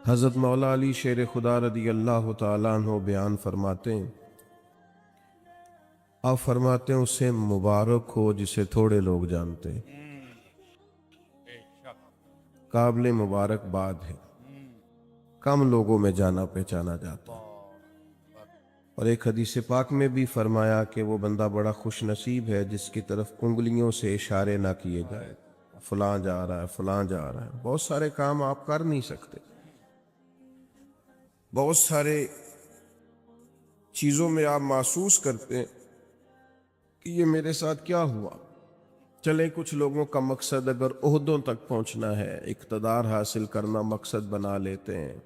حضرت مولا علی شیر خدا رضی اللہ تعالیٰ عنہ بیان فرماتے ہیں، آپ فرماتے ہیں اسے مبارک ہو جسے تھوڑے لوگ جانتے ہیں، قابل مبارکباد ہے، کم لوگوں میں جانا پہچانا جاتا ہے۔ اور ایک حدیث پاک میں بھی فرمایا کہ وہ بندہ بڑا خوش نصیب ہے جس کی طرف انگلیوں سے اشارے نہ کیے جائے، فلاں جا رہا ہے فلاں جا رہا ہے۔ بہت سارے کام آپ کر نہیں سکتے، بہت سارے چیزوں میں آپ محسوس کرتے ہیں کہ یہ میرے ساتھ کیا ہوا۔ چلے کچھ لوگوں کا مقصد اگر عہدوں تک پہنچنا ہے، اقتدار حاصل کرنا مقصد بنا لیتے ہیں،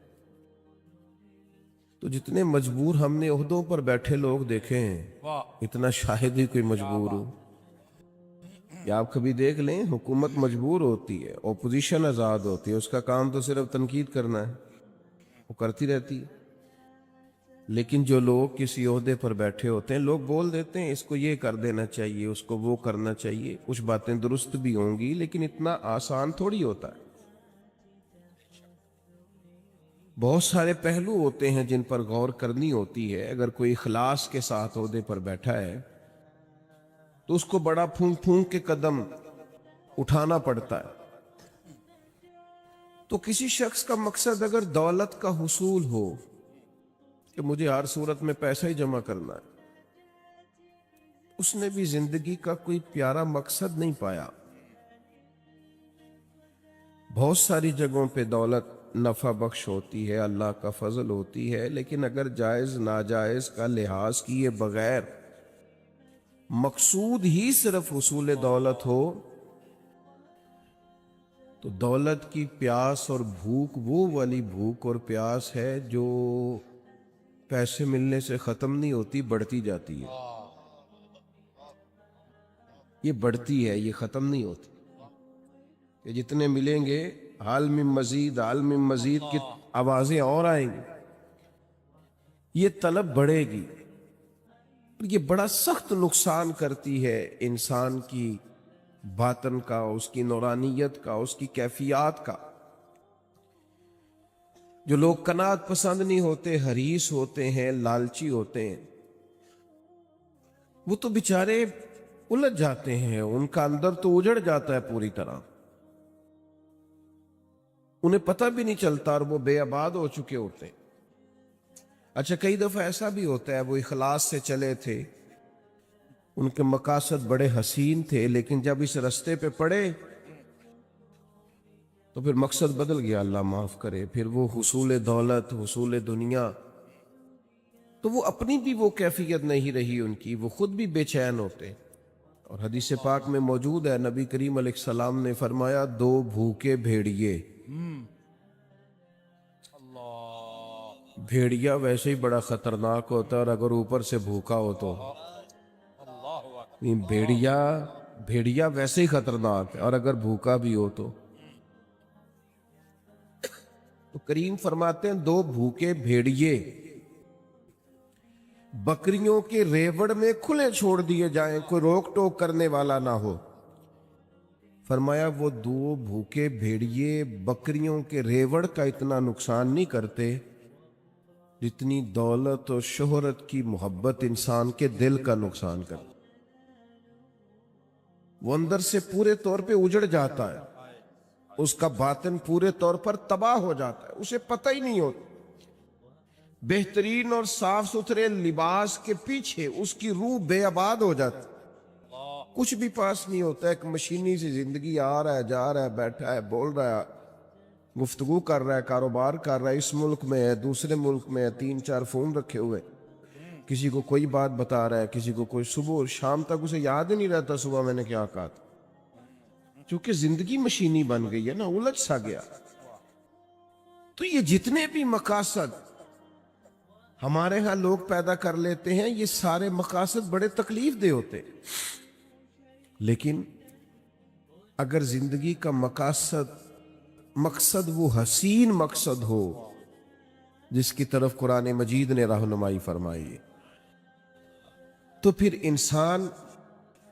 تو جتنے مجبور ہم نے عہدوں پر بیٹھے لوگ دیکھے ہیں، اتنا شاہد ہی کوئی مجبور ہو۔ یا آپ کبھی دیکھ لیں، حکومت مجبور ہوتی ہے، اپوزیشن آزاد ہوتی ہے، اس کا کام تو صرف تنقید کرنا ہے، وہ کرتی رہتی ہے۔ لیکن جو لوگ کسی عہدے پر بیٹھے ہوتے ہیں، لوگ بول دیتے ہیں اس کو یہ کر دینا چاہیے، اس کو وہ کرنا چاہیے، کچھ باتیں درست بھی ہوں گی لیکن اتنا آسان تھوڑی ہوتا ہے۔ بہت سارے پہلو ہوتے ہیں جن پر غور کرنی ہوتی ہے۔ اگر کوئی اخلاص کے ساتھ عہدے پر بیٹھا ہے تو اس کو بڑا پھونک پھونک کے قدم اٹھانا پڑتا ہے۔ تو کسی شخص کا مقصد اگر دولت کا حصول ہو کہ مجھے ہر صورت میں پیسہ ہی جمع کرنا ہے، اس نے بھی زندگی کا کوئی پیارا مقصد نہیں پایا۔ بہت ساری جگہوں پہ دولت نفع بخش ہوتی ہے، اللہ کا فضل ہوتی ہے، لیکن اگر جائز ناجائز کا لحاظ کیے بغیر مقصود ہی صرف حصول دولت ہو تو دولت کی پیاس اور بھوک وہ والی بھوک اور پیاس ہے جو پیسے ملنے سے ختم نہیں ہوتی، بڑھتی جاتی ہے۔ یہ بڑھتی ہے، یہ ختم نہیں ہوتی کہ جتنے ملیں گے حال میں مزید حال میں مزید کی آوازیں اور آئیں گی، یہ طلب بڑھے گی۔ یہ بڑا سخت نقصان کرتی ہے انسان کی باطن کا، اس کی نورانیت کا، اس کی کیفیات کا۔ جو لوگ قناعت پسند نہیں ہوتے، حریص ہوتے ہیں، لالچی ہوتے ہیں، وہ تو بیچارے الجھ جاتے ہیں، ان کا اندر تو اجڑ جاتا ہے پوری طرح، انہیں پتہ بھی نہیں چلتا اور وہ بے آباد ہو چکے ہوتے ہیں۔ اچھا، کئی دفعہ ایسا بھی ہوتا ہے وہ اخلاص سے چلے تھے، ان کے مقاصد بڑے حسین تھے، لیکن جب اس رستے پہ پڑے تو پھر مقصد بدل گیا، اللہ معاف کرے، پھر وہ حصول دولت، حصول دنیا، تو وہ اپنی بھی وہ کیفیت نہیں رہی ان کی، وہ خود بھی بے چین ہوتے۔ اور حدیث پاک میں موجود ہے، نبی کریم علیہ السلام نے فرمایا، دو بھوکے بھیڑیے، بھیڑیا ویسے ہی بڑا خطرناک ہوتا ہے، اور اگر اوپر سے بھوکا ہو تو بھیڑیا ویسے ہی خطرناک ہے، اور اگر بھوکا بھی ہو تو کریم فرماتے ہیں دو بھوکے بھیڑیے بکریوں کے ریوڑ میں کھلے چھوڑ دیے جائیں، کوئی روک ٹوک کرنے والا نہ ہو۔ فرمایا وہ دو بھوکے بھیڑیے بکریوں کے ریوڑ کا اتنا نقصان نہیں کرتے جتنی دولت اور شہرت کی محبت انسان کے دل کا نقصان کرتی۔ وہ اندر سے پورے طور پہ اجڑ جاتا ہے، اس کا باطن پورے طور پر تباہ ہو جاتا ہے، اسے پتہ ہی نہیں ہوتا۔ بہترین اور صاف ستھرے لباس کے پیچھے اس کی روح بے آباد ہو جاتی، کچھ بھی پاس نہیں ہوتا، ایک مشینی سی زندگی، آ رہا ہے جا رہا ہے، بیٹھا ہے، بول رہا ہے، گفتگو کر رہا ہے، کاروبار کر رہا ہے، اس ملک میں ہے، دوسرے ملک میں ہے، 3-4 فون رکھے ہوئے، کسی کو کوئی بات بتا رہا ہے، کسی کو کوئی، صبح اور شام تک اسے یاد ہی نہیں رہتا صبح میں نے کیا کہا تھا، چونکہ زندگی مشینی بن گئی ہے نا، الجھ سا گیا۔ تو یہ جتنے بھی مقاصد ہمارے ہاں لوگ پیدا کر لیتے ہیں، یہ سارے مقاصد بڑے تکلیف دہ ہوتے، لیکن اگر زندگی کا مقصد وہ حسین مقصد ہو جس کی طرف قرآن مجید نے رہنمائی فرمائی ہے، تو پھر انسان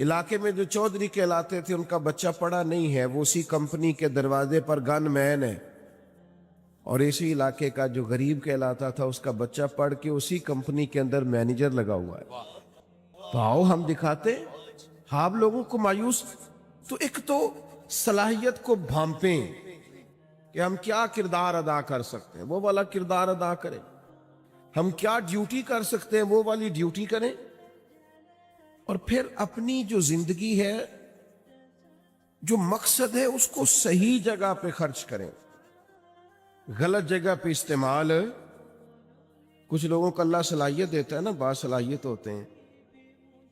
علاقے میں جو چودھری کہلاتے تھے ان کا بچہ پڑھا نہیں ہے، وہ اسی کمپنی کے دروازے پر گن مین ہے، اور اسی علاقے کا جو غریب کہلاتا تھا اس کا بچہ پڑھ کے اسی کمپنی کے اندر مینیجر لگا ہوا ہے۔ تو آؤ ہم دکھاتے ہیں، آپ لوگوں کو مایوس، تو ایک تو صلاحیت کو بھانپیں کہ ہم کیا کردار ادا کر سکتے ہیں، وہ والا کردار ادا کریں، ہم کیا ڈیوٹی کر سکتے ہیں وہ والی ڈیوٹی کریں، اور پھر اپنی جو زندگی ہے، جو مقصد ہے، اس کو صحیح جگہ پہ خرچ کریں، غلط جگہ پہ استعمال۔ کچھ لوگوں کو اللہ صلاحیت دیتا ہے نا، باصلاحیت ہوتے ہیں،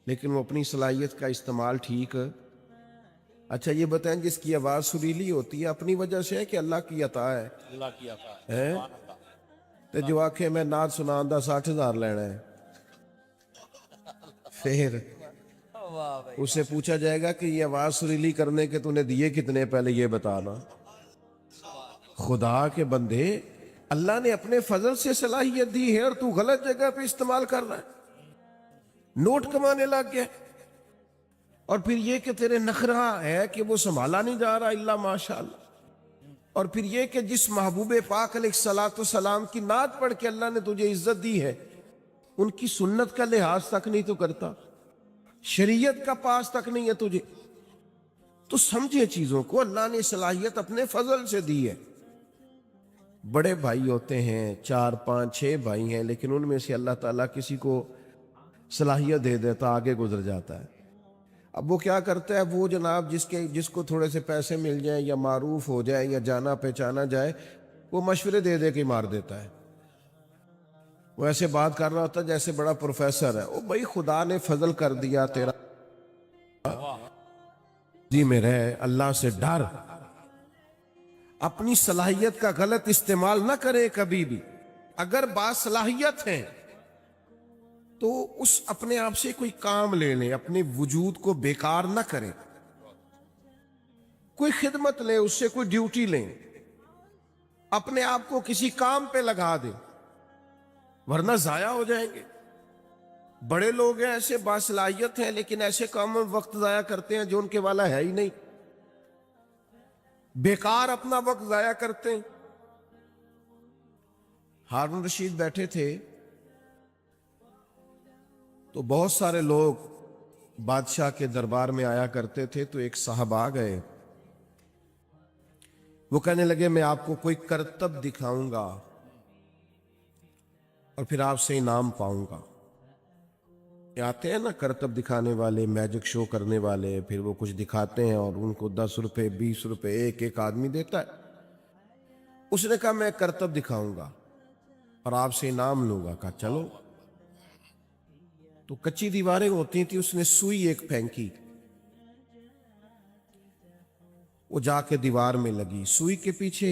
لیکن وہ اپنی صلاحیت کا استعمال ٹھیک۔ اچھا یہ بتائیں، جس کی آواز سریلی ہوتی ہے اپنی وجہ سے ہے کہ اللہ کی عطا ہے؟ اللہ کی عطا ہے، ہے؟ سبحان اللہ۔ تو جو آنکھیں میں نعت سناندہ 60,000 لینا ہے، پھر واہ بھائی، اس سے پوچھا جائے گا کہ یہ آواز سریلی کرنے کے تو نے دیے کتنے، پہلے یہ بتانا۔ خدا کے بندے، اللہ نے اپنے فضل سے صلاحیت دی ہے اور تو غلط جگہ پہ استعمال کر رہا ہے، نوٹ کمانے لگ گیا، اور پھر یہ کہ تیرے نخرہ ہے کہ وہ سنبھالا نہیں جا رہا الا ماشاءاللہ، اور پھر یہ کہ جس محبوب پاک علیہ الصلوۃ والسلام کی نعت پڑھ کے اللہ نے تجھے عزت دی ہے، ان کی سنت کا لحاظ تک نہیں تو کرتا، شریعت کا پاس تک نہیں ہے تجھے۔ تو سمجھے چیزوں کو، اللہ نے صلاحیت اپنے فضل سے دی ہے۔ بڑے بھائی ہوتے ہیں، 4 5 6 بھائی ہیں، لیکن ان میں سے اللہ تعالیٰ کسی کو صلاحیت دے دیتا، آگے گزر جاتا ہے۔ اب وہ کیا کرتا ہے، وہ جناب جس کو تھوڑے سے پیسے مل جائیں یا معروف ہو جائے یا جانا پہچانا جائے، وہ مشورے دے دے کے مار دیتا ہے۔ وہ ایسے بات کر رہا ہوتا ہے جیسے بڑا پروفیسر ہے، او بھائی خدا نے فضل کر دیا، تیرا جی میں رہے، اللہ سے ڈر، اپنی صلاحیت کا غلط استعمال نہ کرے کبھی بھی۔ اگر باصلاحیت ہے تو اس اپنے آپ سے کوئی کام لے لیں، اپنے وجود کو بیکار نہ کریں، کوئی خدمت لیں، اس سے کوئی ڈیوٹی لیں، اپنے آپ کو کسی کام پہ لگا دیں، ورنہ ضائع ہو جائیں گے۔ بڑے لوگ ہیں ایسے باصلاحیت ہیں، لیکن ایسے کاموں میں وقت ضائع کرتے ہیں جو ان کے والا ہے ہی نہیں، بیکار اپنا وقت ضائع کرتے ہیں۔ ہارون رشید بیٹھے تھے تو بہت سارے لوگ بادشاہ کے دربار میں آیا کرتے تھے، تو ایک صاحب آ گئے، وہ کہنے لگے میں آپ کو کوئی کرتب دکھاؤں گا اور پھر آپ سے انعام پاؤں گا۔ یہ آتے ہیں نا کرتب دکھانے والے، میجک شو کرنے والے، پھر وہ کچھ دکھاتے ہیں اور ان کو 10 روپے 20 روپے ایک آدمی دیتا ہے۔ اس نے کہا میں کرتب دکھاؤں گا اور آپ سے انعام لوں گا۔ کہا چلو۔ تو کچی دیواریں ہوتی تھی، اس نے سوئی ایک پھینکی، وہ جا کے دیوار میں لگی۔ سوئی کے پیچھے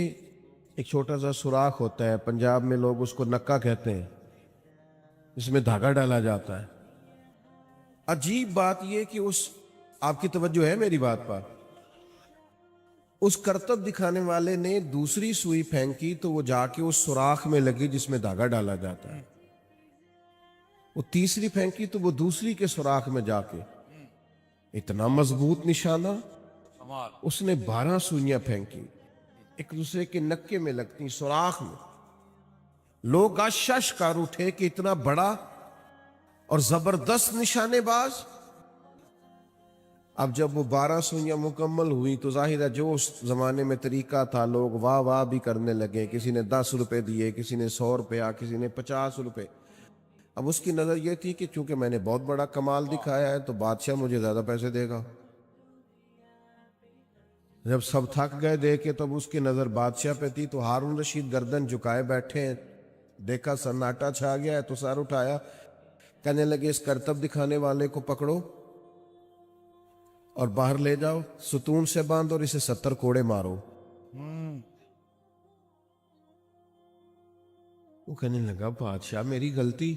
ایک چھوٹا سا سوراخ ہوتا ہے، پنجاب میں لوگ اس کو نکا کہتے ہیں، اس میں دھاگا ڈالا جاتا ہے۔ عجیب بات یہ کہ آپ کی توجہ ہے میری بات پر، اس کرتب دکھانے والے نے دوسری سوئی پھینکی تو وہ جا کے اس سوراخ میں لگی جس میں دھاگا ڈالا جاتا ہے۔ وہ تیسری پھینکی تو وہ دوسری کے سوراخ میں جا کے، اتنا مضبوط نشانہ۔ کمال، اس نے 12 سوئیاں پھینکی، ایک دوسرے کے نکے میں لگتی، سوراخ میں۔ لوگ آشش کر اٹھے کہ اتنا بڑا اور زبردست نشانے باز۔ اب جب وہ 12 سوئیاں مکمل ہوئی تو ظاہر ہے جو اس زمانے میں طریقہ تھا، لوگ واہ واہ بھی کرنے لگے، کسی نے 10 روپے دیے، کسی نے 100 روپیہ، کسی نے 50 روپے۔ اب اس کی نظر یہ تھی کہ چونکہ میں نے بہت بڑا کمال دکھایا ہے تو بادشاہ مجھے زیادہ پیسے دے گا۔ جب سب تھک گئے دے کے تب اس کی نظر بادشاہ پہ تھی، تو ہارون رشید گردن جھکائے بیٹھے ہیں، دیکھا سناٹا چھا گیا ہے تو سر اٹھایا، کہنے لگے اس کرتب دکھانے والے کو پکڑو اور باہر لے جاؤ، ستون سے باندھ اور اسے 70 کوڑے مارو۔ وہ کہنے لگا بادشاہ میری غلطی،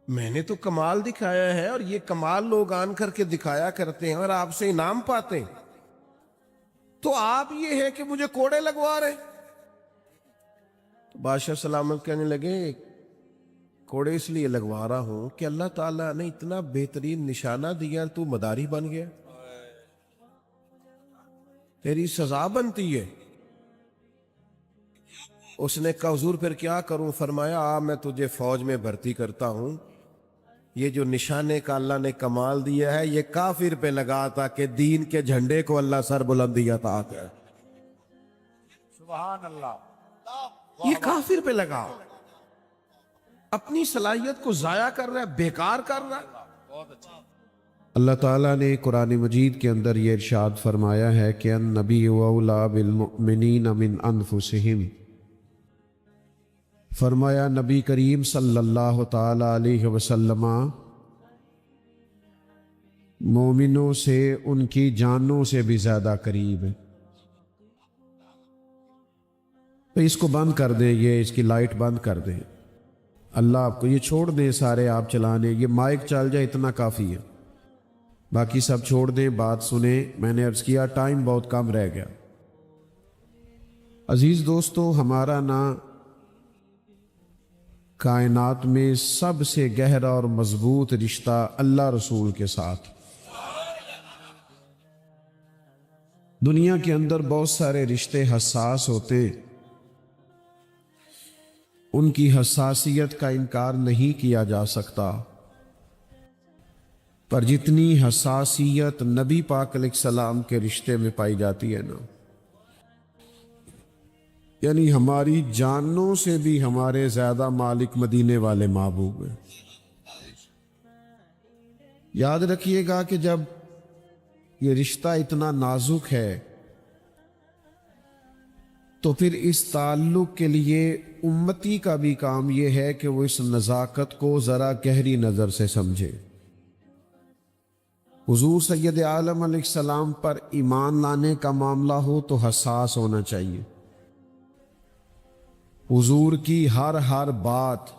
میں نے تو کمال دکھایا ہے اور یہ کمال لوگ آن کر کے دکھایا کرتے ہیں اور آپ سے انعام پاتے ہیں، تو آپ یہ ہے کہ مجھے کوڑے لگوا رہے۔ تو بادشاہ سلامت کہنے لگے پکوڑے اس لیے لگوا رہا ہوں کہ اللہ تعالیٰ نے اتنا بہترین نشانہ دیا، تو مداری بن گیا، تیری سزا بنتی ہے۔ اس نے کہا حضور پھر کیا کروں؟ فرمایا میں تجھے فوج میں بھرتی کرتا ہوں، یہ جو نشانے کا اللہ نے کمال دیا ہے یہ کافر پہ لگا تھا کہ دین کے جھنڈے کو اللہ سر بلندیا تھا آتا ہے، سبحان اللہ، یہ کافر پہ لگا، اپنی صلاحیت کو ضائع کر رہا ہے، بیکار کر رہا ہے۔ بہت اچھا۔ اللہ تعالیٰ نے قرآن مجید کے اندر یہ ارشاد فرمایا ہے کہ النبی اولیٰ بالمؤمنین من انفسہم، فرمایا نبی کریم صلی اللہ تعالی علیہ وسلم مومنوں سے ان کی جانوں سے بھی زیادہ قریب ہے۔ تو اس کو بند کر دیں، یہ اس کی لائٹ بند کر دیں، اللہ آپ کو یہ چھوڑ دیں، سارے آپ چلانے، یہ مائک چل جائے اتنا کافی ہے، باقی سب چھوڑ دیں، بات سنیں۔ میں نے عرض کیا ٹائم بہت کم رہ گیا۔ عزیز دوستو، ہمارا نا کائنات میں سب سے گہرا اور مضبوط رشتہ اللہ رسول کے ساتھ۔ دنیا کے اندر بہت سارے رشتے حساس ہوتے، ان کی حساسیت کا انکار نہیں کیا جا سکتا، پر جتنی حساسیت نبی پاک علیہ السلام کے رشتے میں پائی جاتی ہے نا، یعنی ہماری جانوں سے بھی ہمارے زیادہ مالک مدینے والے محبوب ہیں۔ یاد رکھیے گا کہ جب یہ رشتہ اتنا نازک ہے تو پھر اس تعلق کے لیے امتی کا بھی کام یہ ہے کہ وہ اس نزاکت کو ذرا گہری نظر سے سمجھے۔ حضور سید عالم علیہ السلام پر ایمان لانے کا معاملہ ہو تو حساس ہونا چاہیے۔ حضور کی ہر بات،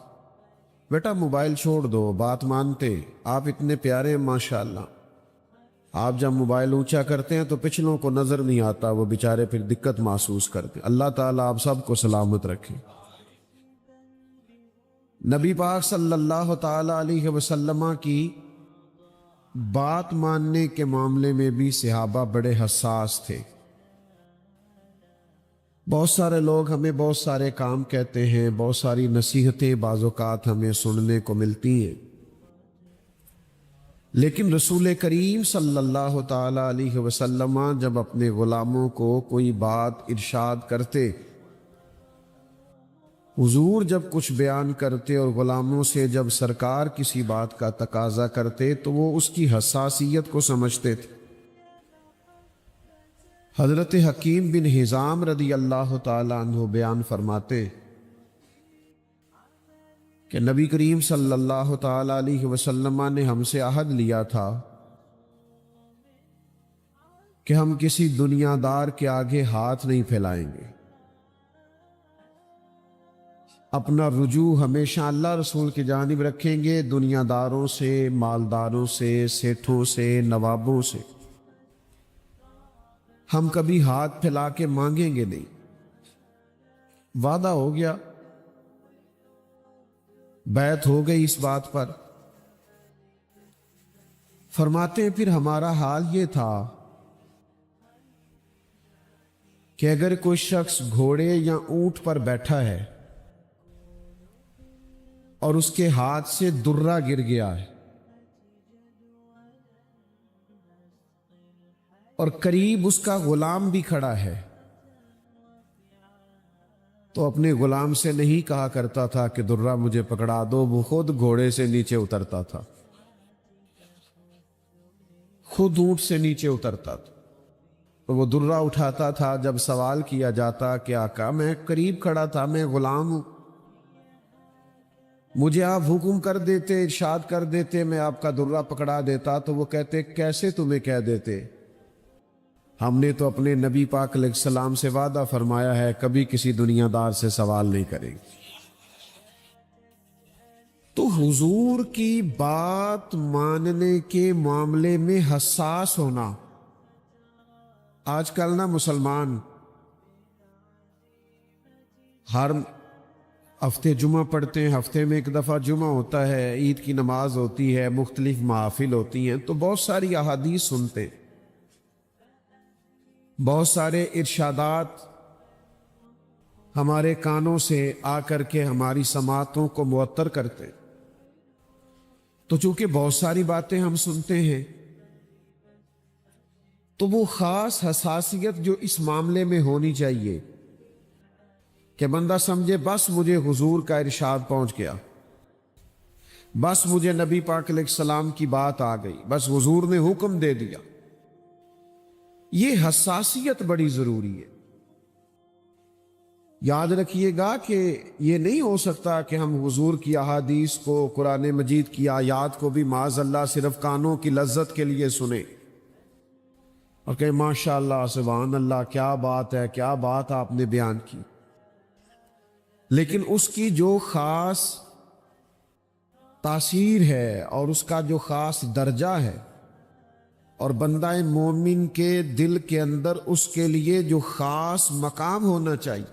بیٹا موبائل چھوڑ دو، بات مانتے، آپ اتنے پیارے ہیں ماشاءاللہ، آپ جب موبائل اونچا کرتے ہیں تو پچھلوں کو نظر نہیں آتا، وہ بیچارے پھر دقت محسوس کرتے۔ اللہ تعالیٰ آپ سب کو سلامت رکھے۔ نبی پاک صلی اللہ تعالی علیہ وسلم کی بات ماننے کے معاملے میں بھی صحابہ بڑے حساس تھے۔ بہت سارے لوگ ہمیں بہت سارے کام کہتے ہیں، بہت ساری نصیحتیں بعض اوقات ہمیں سننے کو ملتی ہیں، لیکن رسول کریم صلی اللہ تعالی علیہ وسلم جب اپنے غلاموں کو کوئی بات ارشاد کرتے، حضور جب کچھ بیان کرتے اور غلاموں سے جب سرکار کسی بات کا تقاضا کرتے تو وہ اس کی حساسیت کو سمجھتے تھے۔ حضرت حکیم بن حزام رضی اللہ تعالی عنہ بیان فرماتے کہ نبی کریم صلی اللہ تعالی علیہ وسلم نے ہم سے عہد لیا تھا کہ ہم کسی دنیا دار کے آگے ہاتھ نہیں پھیلائیں گے، اپنا رجوع ہمیشہ اللہ رسول کی جانب رکھیں گے، دنیا داروں سے، مالداروں سے، سیٹھوں سے، نوابوں سے ہم کبھی ہاتھ پھیلا کے مانگیں گے نہیں۔ وعدہ ہو گیا، بیعت ہو گئی اس بات پر۔ فرماتے ہیں پھر ہمارا حال یہ تھا کہ اگر کوئی شخص گھوڑے یا اونٹ پر بیٹھا ہے اور اس کے ہاتھ سے درہ گر گیا ہے اور قریب اس کا غلام بھی کھڑا ہے تو اپنے غلام سے نہیں کہا کرتا تھا کہ درہ مجھے پکڑا دو، وہ خود گھوڑے سے نیچے اترتا تھا، خود اونٹ سے نیچے اترتا تھا، تو وہ درہ اٹھاتا تھا۔ جب سوال کیا جاتا کہ آقا میں قریب کھڑا تھا، میں غلام ہوں، مجھے آپ حکم کر دیتے، ارشاد کر دیتے، میں آپ کا درہ پکڑا دیتا، تو وہ کہتے کیسے تمہیں کہہ دیتے، ہم نے تو اپنے نبی پاک علیہ السلام سے وعدہ فرمایا ہے کبھی کسی دنیا دار سے سوال نہیں کریں گے۔ تو حضور کی بات ماننے کے معاملے میں حساس ہونا، آج کل نا مسلمان ہفتے جمعہ پڑھتے ہیں، ہفتے میں ایک دفعہ جمعہ ہوتا ہے، عید کی نماز ہوتی ہے، مختلف محافل ہوتی ہیں، تو بہت ساری احادیث سنتے ہیں، بہت سارے ارشادات ہمارے کانوں سے آ کر کے ہماری سماعتوں کو معطر کرتے ہیں۔ تو چونکہ بہت ساری باتیں ہم سنتے ہیں، تو وہ خاص حساسیت جو اس معاملے میں ہونی چاہیے کہ بندہ سمجھے بس مجھے حضور کا ارشاد پہنچ گیا، بس مجھے نبی پاک علیہ السلام کی بات آ گئی، بس حضور نے حکم دے دیا۔ یہ حساسیت بڑی ضروری ہے۔ یاد رکھیے گا کہ یہ نہیں ہو سکتا کہ ہم حضور کی احادیث کو، قرآن مجید کی آیات کو بھی معاذ اللہ صرف کانوں کی لذت کے لیے سنیں اور کہ ماشاء اللہ سبحان اللہ کیا بات ہے، کیا بات آپ نے بیان کی، لیکن اس کی جو خاص تاثیر ہے اور اس کا جو خاص درجہ ہے اور بندہ مومن کے دل کے اندر اس کے لیے جو خاص مقام ہونا چاہیے،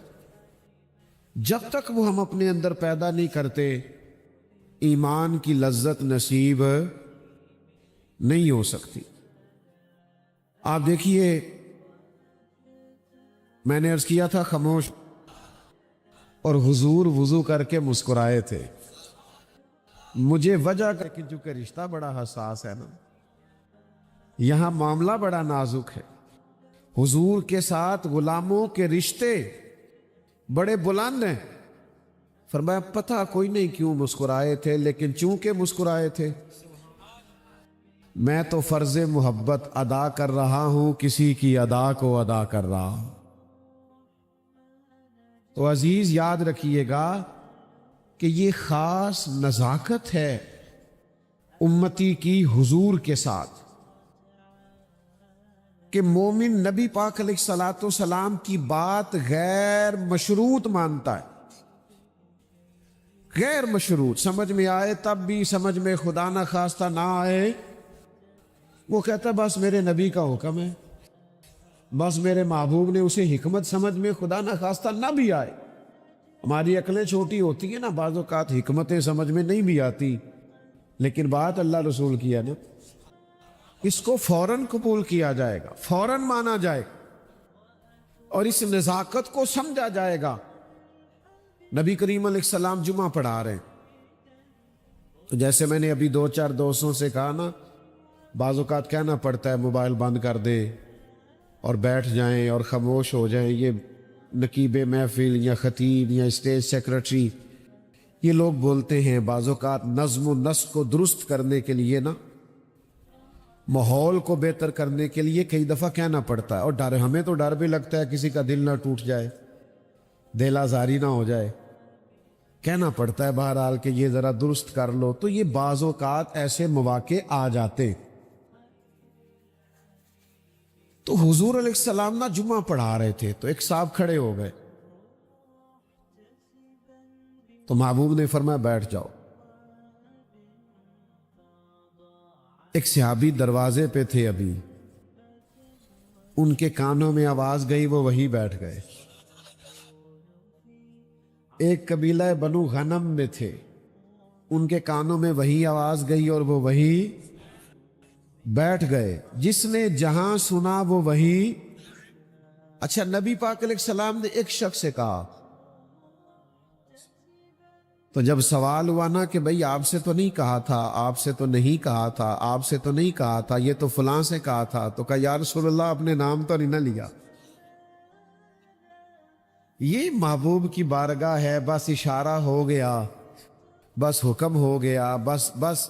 جب تک وہ ہم اپنے اندر پیدا نہیں کرتے، ایمان کی لذت نصیب نہیں ہو سکتی۔ آپ دیکھیے، میں نے عرض کیا تھا خاموش، اور حضور وضو کر کے مسکرائے تھے۔ مجھے وجہ کر کے، چونکہ رشتہ بڑا حساس ہے نا، یہاں معاملہ بڑا نازک ہے، حضور کے ساتھ غلاموں کے رشتے بڑے بلند ہیں۔ فرمایا پتہ کوئی نہیں کیوں مسکرائے تھے، لیکن چونکہ مسکرائے تھے، میں تو فرض محبت ادا کر رہا ہوں، کسی کی ادا کو ادا کر رہا ہوں۔ تو عزیز یاد رکھیے گا کہ یہ خاص نزاکت ہے امتی کی حضور کے ساتھ، کہ مومن نبی پاک علیہ الصلاۃ والسلام کی بات غیر مشروط مانتا ہے، غیر مشروط، سمجھ میں آئے تب بھی، سمجھ میں خدا نہ خواستہ نہ آئے، وہ کہتا ہے بس میرے نبی کا حکم ہے، بس میرے محبوب نے اسے حکمت سمجھ میں خدا نہ خواستہ نہ بھی آئے۔ ہماری عقلیں چھوٹی ہوتی ہیں نا، بعض اوقات حکمتیں سمجھ میں نہیں بھی آتی، لیکن بات اللہ رسول کی ہے نا، اس کو فوراً قبول کیا جائے گا، فوراً مانا جائے گا، اور اس نزاکت کو سمجھا جائے گا۔ نبی کریم علیہ السلام جمعہ پڑھا رہے ہیں، تو جیسے میں نے ابھی 2-4 دوستوں سے کہا نا، بعض اوقات کہنا پڑتا ہے موبائل بند کر دے اور بیٹھ جائیں اور خاموش ہو جائیں۔ یہ نقیب محفل یا خطیب یا اسٹیج سیکرٹری یہ لوگ بولتے ہیں، بعض اوقات نظم و نسق کو درست کرنے کے لیے نا، ماحول کو بہتر کرنے کے لیے کئی دفعہ کہنا پڑتا ہے، اور ڈر، ہمیں تو ڈر بھی لگتا ہے کسی کا دل نہ ٹوٹ جائے، دل آزاری نہ ہو جائے، کہنا پڑتا ہے بہرحال کہ یہ ذرا درست کر لو۔ تو یہ بعض اوقات ایسے مواقع آ جاتے ہیں۔ تو حضور علیہ السلام نا جمعہ پڑھا رہے تھے، تو ایک صاحب کھڑے ہو گئے، تو محبوب نے فرمایا بیٹھ جاؤ۔ ایک صحابی دروازے پہ تھے، ابھی ان کے کانوں میں آواز گئی، وہ وہی بیٹھ گئے۔ ایک قبیلہ بنو غنم میں تھے، ان کے کانوں میں وہی آواز گئی اور وہ وہی بیٹھ گئے۔ جس نے جہاں سنا وہ وہی۔ اچھا، نبی پاک علیہ السلام نے ایک شخص سے کہا، تو جب سوال ہوا نا کہ بھئی آپ سے تو نہیں کہا تھا، آپ سے تو نہیں کہا تھا، آپ سے تو نہیں کہا تھا، یہ تو فلاں سے کہا تھا، تو کہا یا رسول اللہ اپنے نام تو نہیں نہ لیا۔ یہ محبوب کی بارگاہ ہے، بس اشارہ ہو گیا، بس حکم ہو گیا، بس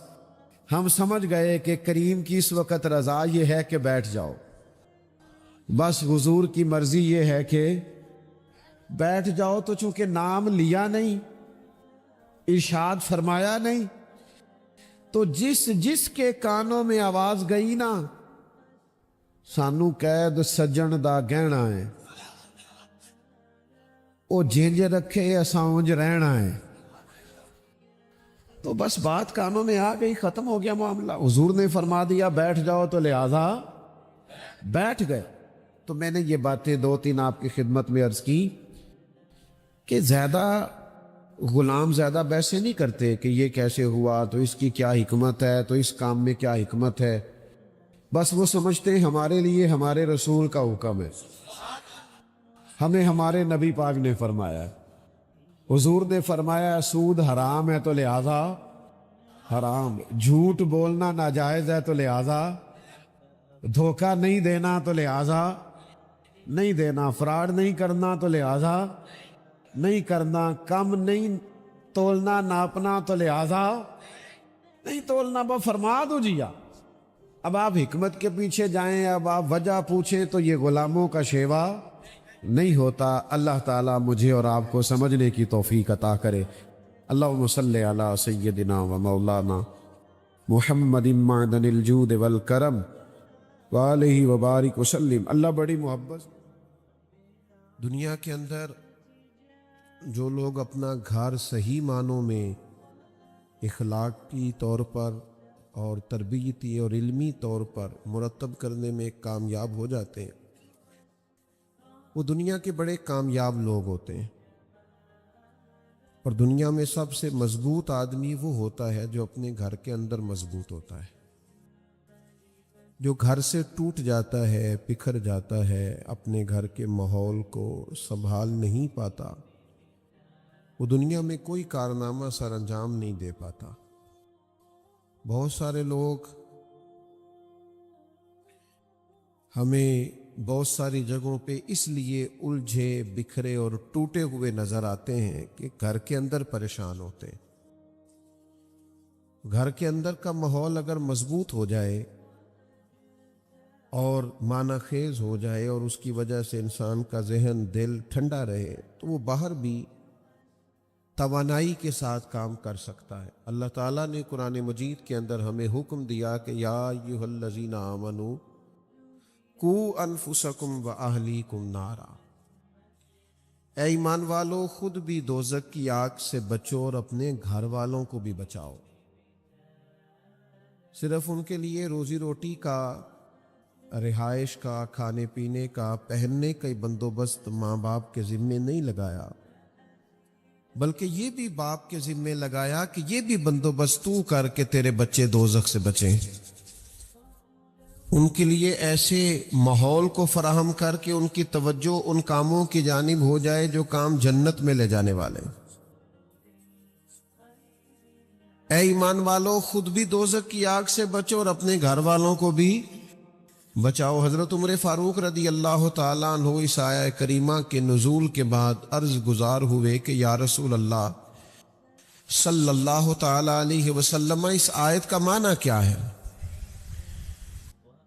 ہم سمجھ گئے کہ کریم کی اس وقت رضا یہ ہے کہ بیٹھ جاؤ، بس حضور کی مرضی یہ ہے کہ بیٹھ جاؤ۔ تو چونکہ نام لیا نہیں، ارشاد فرمایا نہیں، تو جس کے کانوں میں آواز گئی نا، سانو قید سجن دا گہنا ہے، او جنج رکھے اساں اونج رہنا ہے۔ تو بس بات کانوں میں آ گئی، ختم ہو گیا معاملہ۔ حضور نے فرما دیا بیٹھ جاؤ، تو لہذا بیٹھ گئے۔ تو میں نے یہ باتیں 2-3 آپ کی خدمت میں عرض کی کہ زیادہ غلام زیادہ بحثیں نہیں کرتے کہ یہ کیسے ہوا، تو اس کی کیا حکمت ہے، تو اس کام میں کیا حکمت ہے. بس وہ سمجھتے ہیں ہمارے لیے ہمارے رسول کا حکم ہے، ہمیں ہمارے نبی پاک نے فرمایا ہے، حضور نے فرمایا سود حرام ہے تو لہذا حرام، جھوٹ بولنا ناجائز ہے تو لہذا، دھوکہ نہیں دینا تو لہذا نہیں دینا، فراڈ نہیں کرنا تو لہذا نہیں کرنا، کم نہیں تولنا ناپنا تو لہذا نہیں تولنا. بس فرما دو جی. اب آپ حکمت کے پیچھے جائیں، اب آپ وجہ پوچھیں تو یہ غلاموں کا شیوا نہیں ہوتا. اللہ تعالیٰ مجھے اور آپ کو سمجھنے کی توفیق عطا کرے. اللہم صلی علی سیدنا و مولانا محمد معدن الجود والکرم وآلہ وبارک وسلم. اللہ بڑی محبت. دنیا کے اندر جو لوگ اپنا گھر صحیح معنوں میں اخلاقی طور پر اور تربیتی اور علمی طور پر مرتب کرنے میں کامیاب ہو جاتے ہیں، وہ دنیا کے بڑے کامیاب لوگ ہوتے ہیں. اور دنیا میں سب سے مضبوط آدمی وہ ہوتا ہے جو اپنے گھر کے اندر مضبوط ہوتا ہے. جو گھر سے ٹوٹ جاتا ہے، بکھر جاتا ہے، اپنے گھر کے ماحول کو سنبھال نہیں پاتا، وہ دنیا میں کوئی کارنامہ سر انجام نہیں دے پاتا. بہت سارے لوگ ہمیں بہت ساری جگہوں پہ اس لیے الجھے بکھرے اور ٹوٹے ہوئے نظر آتے ہیں کہ گھر کے اندر پریشان ہوتے ہیں. گھر کے اندر کا ماحول اگر مضبوط ہو جائے اور معنی خیز ہو جائے اور اس کی وجہ سے انسان کا ذہن دل ٹھنڈا رہے تو وہ باہر بھی توانائی کے ساتھ کام کر سکتا ہے. اللہ تعالیٰ نے قرآن مجید کے اندر ہمیں حکم دیا کہ یا ایھا الذین آمنوا قوا انفسکم واہلیکم نارا، اے ایمان والو خود بھی دوزخ کی آگ سے بچو اور اپنے گھر والوں کو بھی بچاؤ. صرف ان کے لیے روزی روٹی کا، رہائش کا، کھانے پینے کا، پہننے کا بندوبست ماں باپ کے ذمے نہیں لگایا، بلکہ یہ بھی باپ کے ذمے لگایا کہ یہ بھی بندوبست تو کر کے تیرے بچے دوزخ سے بچیں. ان کے لیے ایسے ماحول کو فراہم کر کے ان کی توجہ ان کاموں کی جانب ہو جائے جو کام جنت میں لے جانے والے. اے ایمان والو خود بھی دوزخ کی آگ سے بچو اور اپنے گھر والوں کو بھی بچاؤ. حضرت عمر فاروق رضی اللہ تعالیٰ عنہ اس آیہ کریمہ کے نزول کے بعد عرض گزار ہوئے کہ یا رسول اللہ صلی اللہ تعالیٰ علیہ وسلم، اس آیت کا معنی کیا ہے؟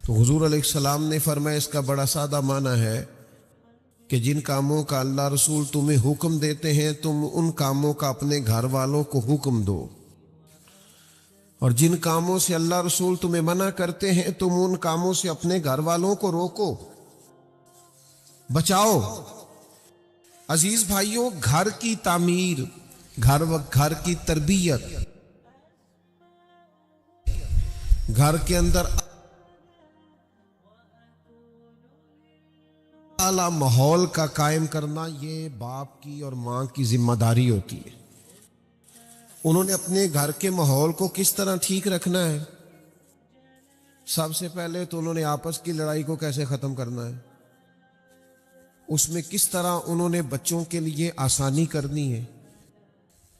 تو حضور علیہ السلام نے فرمایا اس کا بڑا سادہ معنی ہے کہ جن کاموں کا اللہ رسول تمہیں حکم دیتے ہیں تم ان کاموں کا اپنے گھر والوں کو حکم دو، اور جن کاموں سے اللہ رسول تمہیں منع کرتے ہیں تم ان کاموں سے اپنے گھر والوں کو روکو، بچاؤ. عزیز بھائیوں، گھر کی تعمیر، گھر کی تربیت، گھر کے اندر اعلیٰ ماحول کا قائم کرنا یہ باپ کی اور ماں کی ذمہ داری ہوتی ہے. انہوں نے اپنے گھر کے ماحول کو کس طرح ٹھیک رکھنا ہے؟ سب سے پہلے تو انہوں نے آپس کی لڑائی کو کیسے ختم کرنا ہے، اس میں کس طرح انہوں نے بچوں کے لیے آسانی کرنی ہے،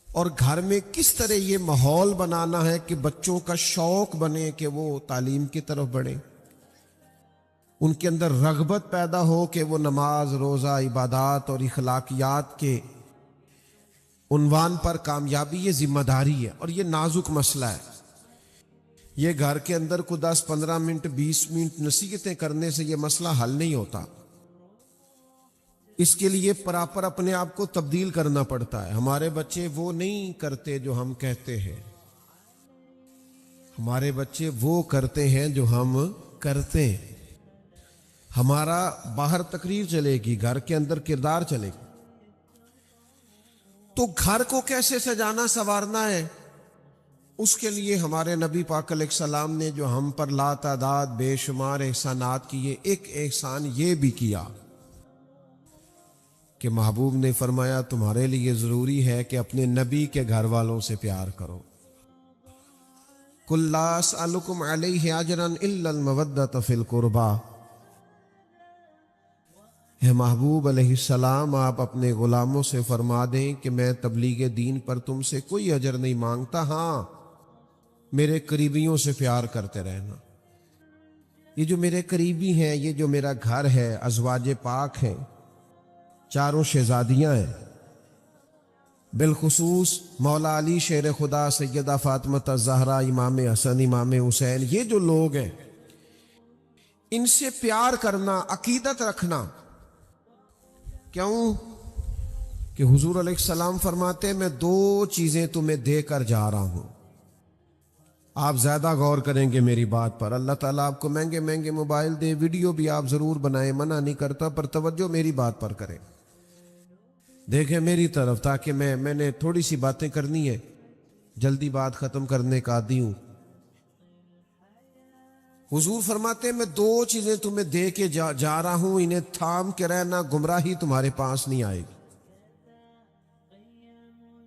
اور گھر میں کس طرح یہ ماحول بنانا ہے کہ بچوں کا شوق بنے کہ وہ تعلیم کی طرف بڑھیں، ان کے اندر رغبت پیدا ہو کہ وہ نماز، روزہ، عبادات اور اخلاقیات کے عنوان پر کامیابی. یہ ذمہ داری ہے اور یہ نازک مسئلہ ہے. یہ گھر کے اندر کو 10-15 منٹ 20 منٹ نصیحتیں کرنے سے یہ مسئلہ حل نہیں ہوتا. اس کے لیے پراپر اپنے آپ کو تبدیل کرنا پڑتا ہے. ہمارے بچے وہ نہیں کرتے جو ہم کہتے ہیں، ہمارے بچے وہ کرتے ہیں جو ہم کرتے ہیں. ہمارا باہر تقریر چلے گی، گھر کے اندر کردار چلے گا. تو گھر کو کیسے سجانا سنوارنا ہے، اس کے لیے ہمارے نبی پاک علیہ السلام نے جو ہم پر لا تعداد بے شمار احسانات کیے، ایک احسان یہ بھی کیا کہ محبوب نے فرمایا تمہارے لیے ضروری ہے کہ اپنے نبی کے گھر والوں سے پیار کرو. قُلْ لَا أَسْأَلُكُمْ عَلَيْهِ أَجْرًا إِلَّا الْمَوَدَّةَ فِي الْقُرْبَى. اے محبوب علیہ السلام، آپ اپنے غلاموں سے فرما دیں کہ میں تبلیغ دین پر تم سے کوئی اجر نہیں مانگتا، ہاں میرے قریبیوں سے پیار کرتے رہنا. یہ جو میرے قریبی ہیں، یہ جو میرا گھر ہے، ازواج پاک ہیں، چاروں شہزادیاں ہیں، بالخصوص مولا علی شیر خدا، سیدہ فاطمہ الزہرا، امام حسن، امام حسین، یہ جو لوگ ہیں ان سے پیار کرنا، عقیدت رکھنا. کیوں؟ کہ حضور علیہ السلام فرماتے ہیں میں 2 چیزیں تمہیں دے کر جا رہا ہوں. آپ زیادہ غور کریں گے میری بات پر. اللہ تعالیٰ آپ کو مہنگے مہنگے موبائل دے، ویڈیو بھی آپ ضرور بنائیں، منع نہیں کرتا، پر توجہ میری بات پر کریں، دیکھیں میری طرف، تاکہ میں نے تھوڑی سی باتیں کرنی ہے، جلدی بات ختم کرنے کا عادی ہوں. حضور فرماتے ہیں میں 2 چیزیں تمہیں دے کے جا رہا ہوں، انہیں تھام کے رہنا، گمراہی تمہارے پاس نہیں آئے گی.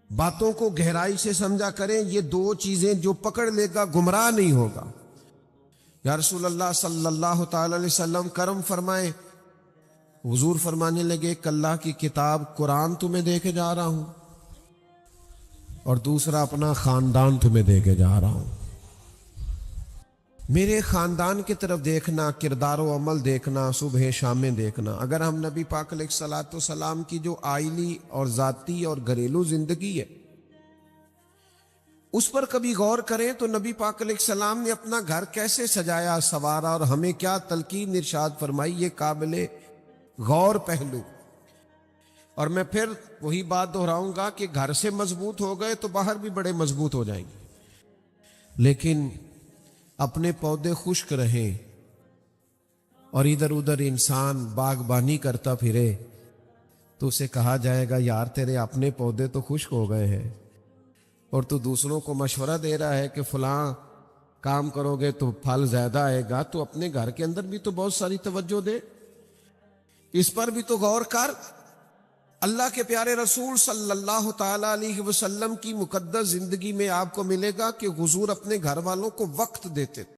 باتوں کو گہرائی سے سمجھا کریں، یہ 2 چیزیں جو پکڑ لے گا گمراہ نہیں ہوگا. یا رسول اللہ صلی اللہ تعالی علیہ وسلم کرم فرمائیں. حضور فرمانے لگے کہ اللہ کی کتاب قرآن تمہیں دے کے جا رہا ہوں، اور دوسرا اپنا خاندان تمہیں دے کے جا رہا ہوں. میرے خاندان کی طرف دیکھنا، کردار و عمل دیکھنا، صبح شامیں دیکھنا. اگر ہم نبی پاک علیہ الصلوۃ والسلام کی جو آئلی اور ذاتی اور گھریلو زندگی ہے اس پر کبھی غور کریں تو نبی پاک علیہ السلام نے اپنا گھر کیسے سجایا سنوارا، اور ہمیں کیا تلقین ارشاد فرمائی، یہ قابل غور پہلو. اور میں پھر وہی بات دہراؤں گا کہ گھر سے مضبوط ہو گئے تو باہر بھی بڑے مضبوط ہو جائیں گے. لیکن اپنے پودے خشک رہیں اور ادھر ادھر انسان باغبانی کرتا پھرے تو اسے کہا جائے گا یار تیرے اپنے پودے تو خشک ہو گئے ہیں، اور تو دوسروں کو مشورہ دے رہا ہے کہ فلاں کام کرو گے تو پھل زیادہ آئے گا. تو اپنے گھر کے اندر بھی تو بہت ساری توجہ دے، اس پر بھی تو غور کر. اللہ کے پیارے رسول صلی اللہ تعالی علیہ وسلم کی مقدس زندگی میں آپ کو ملے گا کہ حضور اپنے گھر والوں کو وقت دیتے.